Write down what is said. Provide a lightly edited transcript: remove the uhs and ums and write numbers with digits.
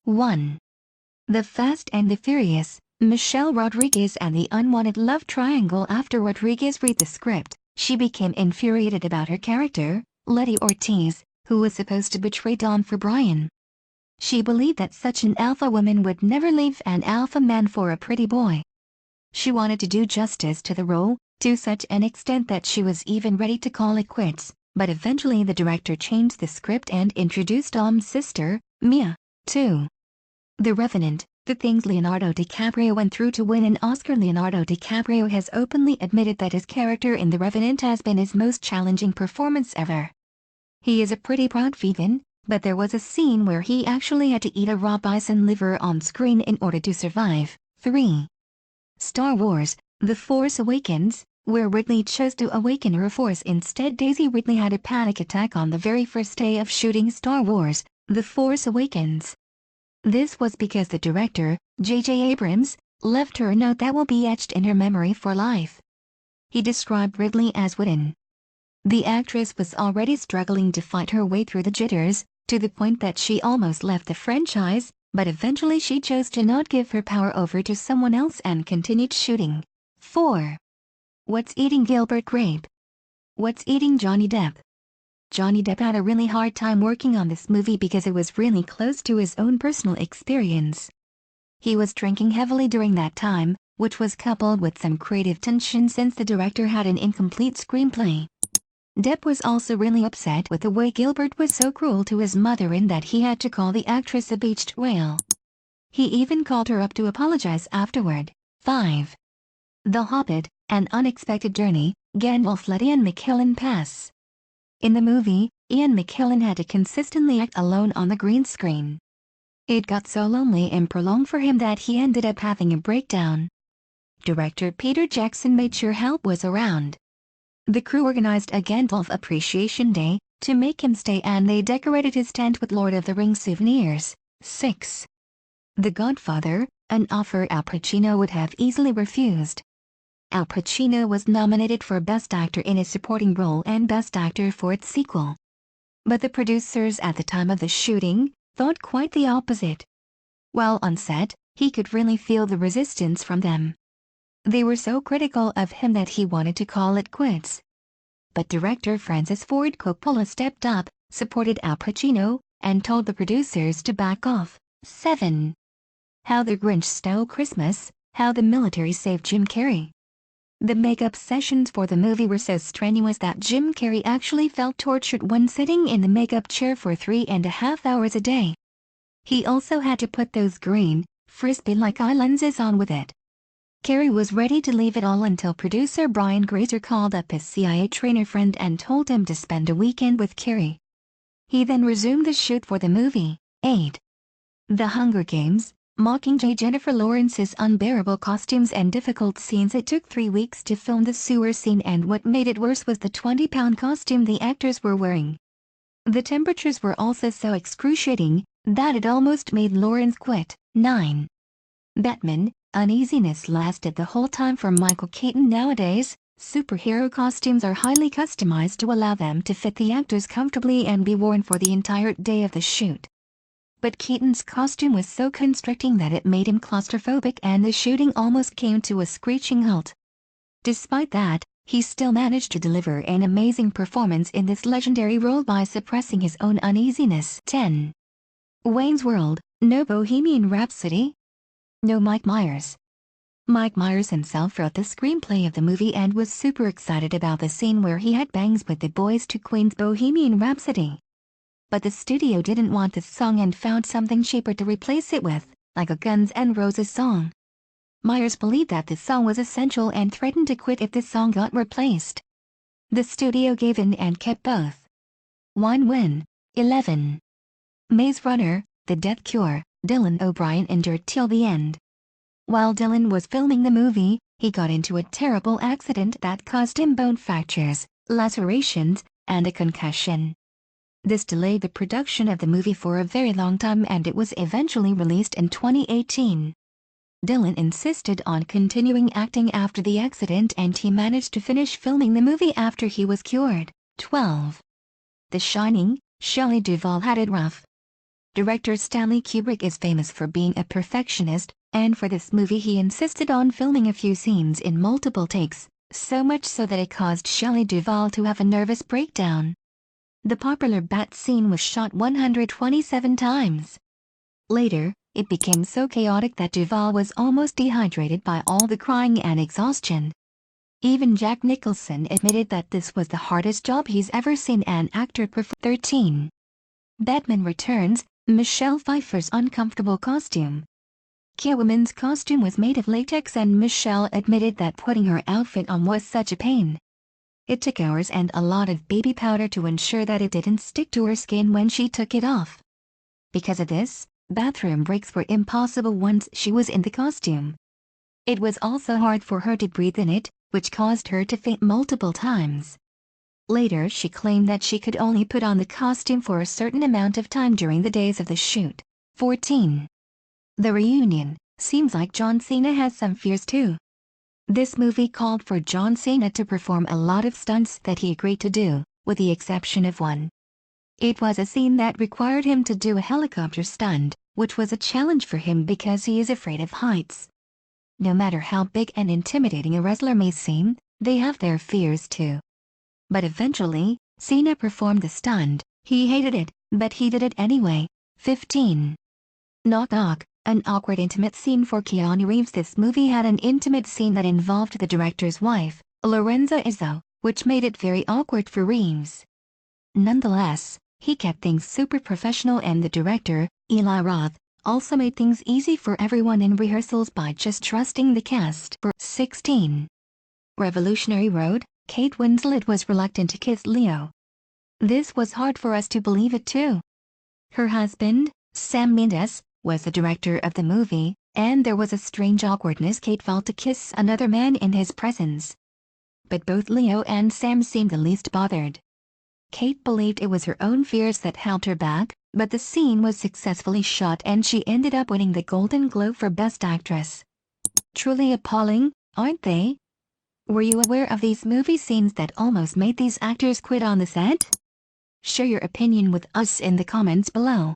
1. The Fast and the Furious. Michelle Rodriguez and the unwanted love triangle. After Rodriguez read the script, she became infuriated about her character, Letty Ortiz, who was supposed to betray Dom for Brian. She believed that such an alpha woman would never leave an alpha man for a pretty boy. She wanted to do justice to the role, to such an extent that she was even ready to call it quits, but eventually the director changed the script and introduced Dom's sister, Mia. 2. The Revenant. The things Leonardo DiCaprio went through to win an Oscar. Leonardo DiCaprio has openly admitted that his character in The Revenant has been his most challenging performance ever. He is a pretty proud vegan, but there was a scene where he actually had to eat a raw bison liver on screen in order to survive. 3. Star Wars: The Force Awakens, where Ridley chose to awaken her force instead. Daisy Ridley had a panic attack on the very first day of shooting Star Wars: The Force Awakens. This was because the director, J.J. Abrams, left her a note that will be etched in her memory for life. He described Ridley as wooden. The actress was already struggling to fight her way through the jitters, to the point that she almost left the franchise, but eventually she chose to not give her power over to someone else and continued shooting. 4. What's Eating Gilbert? Grape. What's Eating Johnny Depp? Johnny Depp had a really hard time working on this movie because it was really close to his own personal experience. He was drinking heavily during that time, which was coupled with some creative tension since the director had an incomplete screenplay. Depp was also really upset with the way Gilbert was so cruel to his mother in that he had to call the actress a beached whale. He even called her up to apologize afterward. 5. The Hobbit: An Unexpected Journey. Gandalf let Ian McKellen pass. In the movie, Ian McKellen had to consistently act alone on the green screen. It got so lonely and prolonged for him that he ended up having a breakdown. Director Peter Jackson made sure help was around. The crew organized a Gandalf Appreciation Day to make him stay, and they decorated his tent with Lord of the Rings souvenirs. 6. The Godfather, an offer Al Pacino would have easily refused. Al Pacino was nominated for Best Actor in a Supporting Role and Best Actor for its sequel. But the producers at the time of the shooting thought quite the opposite. While on set, he could really feel the resistance from them. They were so critical of him that he wanted to call it quits. But director Francis Ford Coppola stepped up, supported Al Pacino, and told the producers to back off. 7. How the Grinch Stole Christmas. How the military saved Jim Carrey. The makeup sessions for the movie were so strenuous that Jim Carrey actually felt tortured when sitting in the makeup chair for 3.5 hours a day. He also had to put those green, frisbee-like eye lenses on with it. Carrey was ready to leave it all until producer Brian Grazer called up his CIA trainer friend and told him to spend a weekend with Carrey. He then resumed the shoot for the movie. 8. The Hunger Games: Mockingjay. Jennifer Lawrence's unbearable costumes and difficult scenes. It took 3 weeks to film the sewer scene, and what made it worse was the 20-pound costume the actors were wearing. The temperatures were also so excruciating that it almost made Lawrence quit. 9. Batman: Uneasiness lasted the whole time for Michael Keaton. Nowadays, superhero costumes are highly customized to allow them to fit the actors comfortably and be worn for the entire day of the shoot. But Keaton's costume was so constricting that it made him claustrophobic, and the shooting almost came to a screeching halt. Despite that, he still managed to deliver an amazing performance in this legendary role by suppressing his own uneasiness. 10. Wayne's World: No Bohemian Rhapsody. No Mike Myers. Mike Myers himself wrote the screenplay of the movie and was super excited about the scene where he had bangs with the boys to Queen's Bohemian Rhapsody. But the studio didn't want this song and found something cheaper to replace it with, like a Guns N' Roses song. Myers believed that this song was essential and threatened to quit if this song got replaced. The studio gave in and kept both. Win-win. 11. Maze Runner: The Death Cure. Dylan O'Brien endured till the end. While Dylan was filming the movie, he got into a terrible accident that caused him bone fractures, lacerations, and a concussion. This delayed the production of the movie for a very long time, and it was eventually released in 2018. Dylan insisted on continuing acting after the accident, and he managed to finish filming the movie after he was cured. 12. The Shining: Shelley Duvall had it rough. Director Stanley Kubrick is famous for being a perfectionist, and for this movie he insisted on filming a few scenes in multiple takes, so much so that it caused Shelley Duvall to have a nervous breakdown. The popular bat scene was shot 127 times. Later, it became so chaotic that Duvall was almost dehydrated by all the crying and exhaustion. Even Jack Nicholson admitted that this was the hardest job he's ever seen an actor perform. 13. Batman Returns, Michelle Pfeiffer's uncomfortable costume. Catwoman's costume was made of latex and Michelle admitted that putting her outfit on was such a pain. It took hours and a lot of baby powder to ensure that it didn't stick to her skin when she took it off. Because of this, bathroom breaks were impossible once she was in the costume. It was also hard for her to breathe in it, which caused her to faint multiple times. Later she claimed that she could only put on the costume for a certain amount of time during the days of the shoot. 14. The Reunion. Seems like John Cena has some fears too. This movie called for John Cena to perform a lot of stunts that he agreed to do, with the exception of one. It was a scene that required him to do a helicopter stunt, which was a challenge for him because he is afraid of heights. No matter how big and intimidating a wrestler may seem, they have their fears too. But eventually, Cena performed the stunt. He hated it, but he did it anyway. 15. Natok, an awkward intimate scene for Keanu Reeves. This movie had an intimate scene that involved the director's wife, Lorenza Izzo, which made it very awkward for Reeves. Nonetheless, he kept things super professional and the director, Eli Roth, also made things easy for everyone in rehearsals by just trusting the cast. 16. Revolutionary Road. Kate Winslet was reluctant to kiss Leo. This was hard for us to believe it too. Her husband, Sam Mendes, was the director of the movie, and there was a strange awkwardness Kate felt to kiss another man in his presence. But both Leo and Sam seemed the least bothered. Kate believed it was her own fears that held her back, but the scene was successfully shot and she ended up winning the Golden Globe for Best Actress. Truly appalling, aren't they? Were you aware of these movie scenes that almost made these actors quit on the set? Share your opinion with us in the comments below.